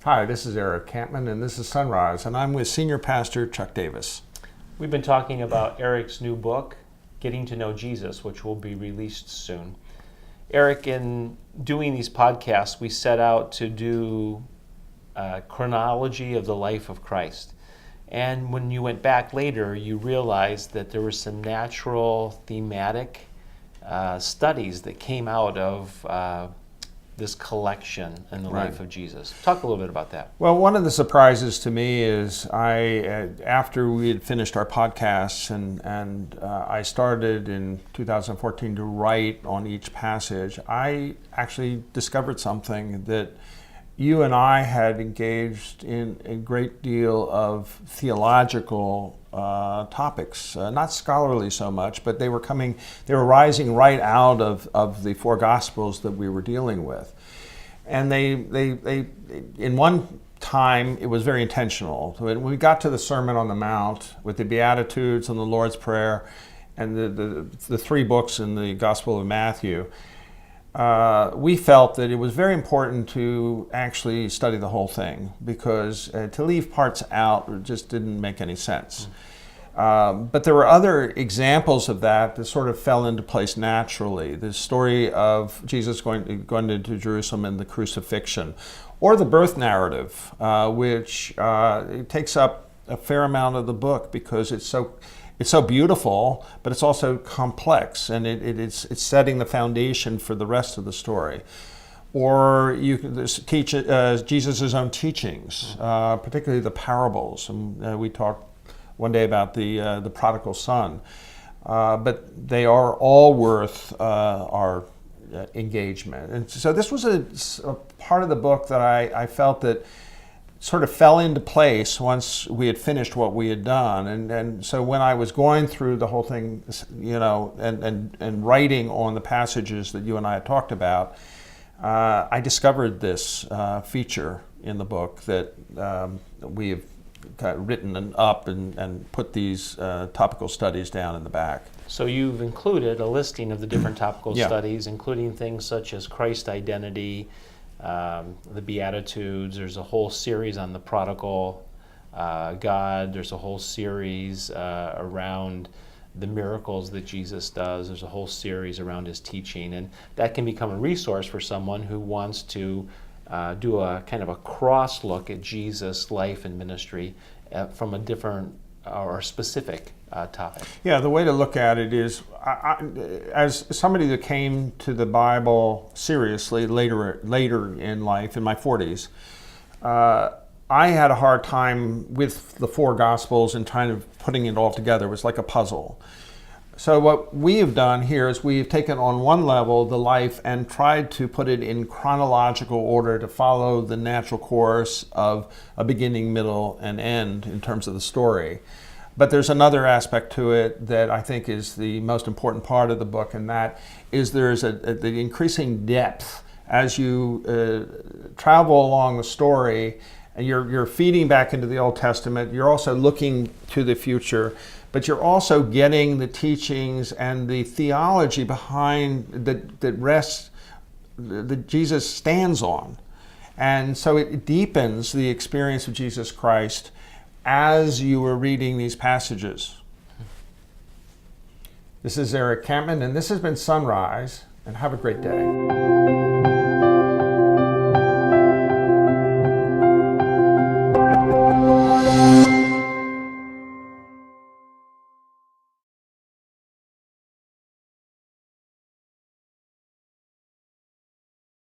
Hi, this is Eric Kampmann, and this is Sunrise, and I'm with Senior Pastor Chuck Davis. We've been talking about Eric's new book, Getting to Know Jesus, which will be released soon. Eric, in doing these podcasts, we set out to do a chronology of the life of Christ. And when you went back later, you realized that there were some natural thematic studies that came out of this collection in the life of Jesus. Talk a little bit about that. Well, one of the surprises to me is after we had finished our podcasts and I started in 2014 to write on each passage, I actually discovered something that you and I had engaged in a great deal of theological topics, not scholarly so much, but they were rising right out of the four Gospels that we were dealing with. And they in one time, it was very intentional. So when we got to the Sermon on the Mount with the Beatitudes and the Lord's Prayer and the three books in the Gospel of Matthew, we felt that it was very important to actually study the whole thing, because to leave parts out just didn't make any sense. But there were other examples of that sort of fell into place naturally. The story of Jesus going into Jerusalem and the crucifixion, or the birth narrative, which it takes up a fair amount of the book because it's so beautiful, but it's also complex, and it's setting the foundation for the rest of the story. Or you can teach Jesus' own teachings, particularly the parables. And we talked one day about the prodigal son, but they are all worth our engagement. And so this was a part of the book that I felt that sort of fell into place once we had finished what we had done. And so when I was going through the whole thing, and writing on the passages that you and I had talked about, I discovered this feature in the book that we have written up and put these topical studies down in the back. So you've included a listing of the different topical studies, including things such as Christ identity, the Beatitudes. There's a whole series on the prodigal God. There's a whole series around the miracles that Jesus does. There's a whole series around his teaching, and that can become a resource for someone who wants to do a kind of a cross look at Jesus' life and ministry from a different or specific topic. Yeah, the way to look at it is, as somebody that came to the Bible seriously later in life, in my 40s, I had a hard time with the four Gospels and trying to putting it all together. It was like a puzzle. So what we have done here is we've taken on one level the life and tried to put it in chronological order to follow the natural course of a beginning, middle, and end in terms of the story. But there's another aspect to it that I think is the most important part of the book, and that is there's the increasing depth as you travel along the story, and you're feeding back into the Old Testament. You're also looking to the future, but you're also getting the teachings and the theology behind that Jesus stands on. And so it deepens the experience of Jesus Christ as you were reading these passages. This is Eric Kampmann, and this has been Sunrise, and have a great day.